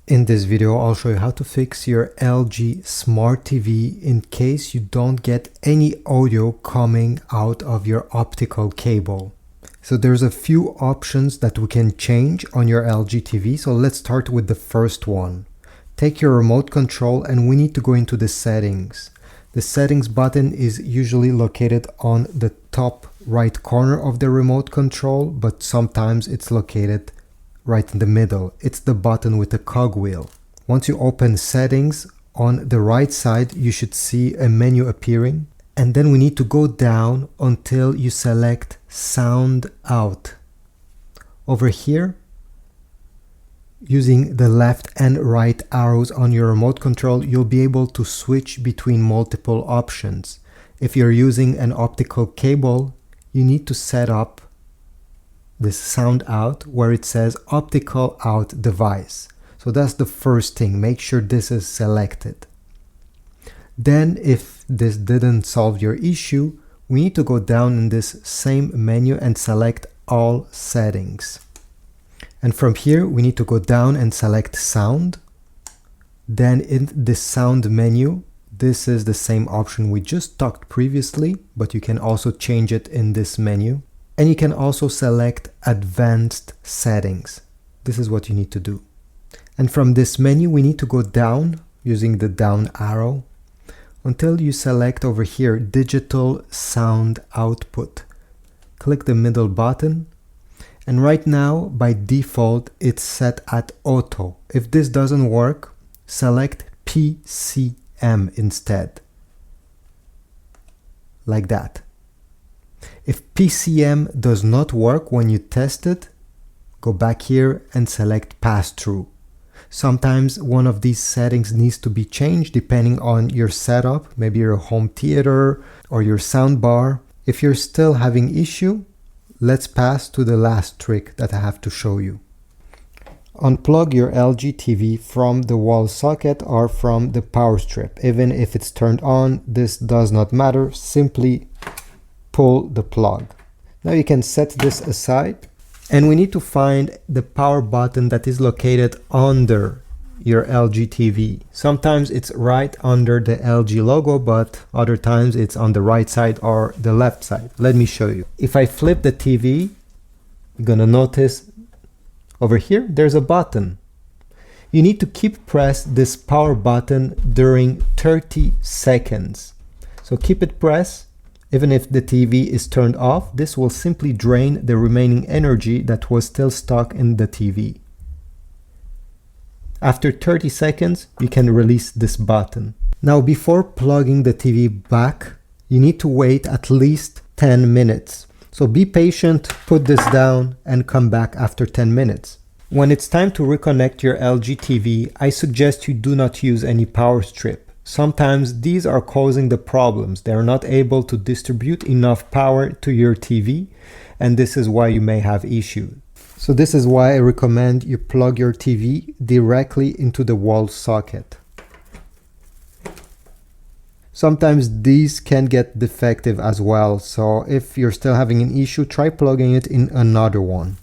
In this video, I'll show you how to fix your LG Smart TV in case you don't get any audio coming out of your optical cable. So there's a few options that we can change on your LG TV. So let's start with the first one. Take your remote control and we need to go into the settings. The settings button is usually located on the top right corner of the remote control, but sometimes it's located right in the middle. It's the button with the cogwheel. Once you open settings, on the right side you should see a menu appearing, and then we need to go down until you select sound out. Over here, using the left and right arrows on your remote control, you'll be able to switch between multiple options. If you're using an optical cable, you need to set up this sound out where it says optical out device. So that's the first thing. Make sure this is selected. Then if this didn't solve your issue, we need to go down in this same menu and select all settings. And from here we need to go down and select sound. Then in the sound menu, this is the same option we just talked previously, but you can also change it in this menu. And you can also select advanced settings. This is what you need to do. And from this menu, we need to go down using the down arrow until you select over here digital sound output. Click the middle button. And right now, by default, it's set at auto. If this doesn't work, select PCM instead. Like that. If PCM does not work when you test it, go back here and select pass-through. Sometimes one of these settings needs to be changed depending on your setup, maybe your home theater or your sound bar. If you're still having issue, let's pass to the last trick that I have to show you. Unplug your LG TV from the wall socket or from the power strip. Even if it's turned on, this does not matter. Simply pull the plug. Now you can set this aside, and we need to find the power button that is located under your LG TV. Sometimes it's right under the LG logo, but other times it's on the right side or the left side. Let me show you. If I flip the TV, you're gonna notice over here there's a button. You need to keep pressed this power button during 30 seconds. So keep it pressed. Even if the TV is turned off, this will simply drain the remaining energy that was still stuck in the TV. After 30 seconds, you can release this button. Now, before plugging the TV back, you need to wait at least 10 minutes. So be patient, put this down, and come back after 10 minutes. When it's time to reconnect your LG TV, I suggest you do not use any power strip. Sometimes these are causing the problems. They are not able to distribute enough power to your TV, and this is why you may have issues. So this is why I recommend you plug your TV directly into the wall socket. Sometimes these can get defective as well, so if you're still having an issue, try plugging it in another one.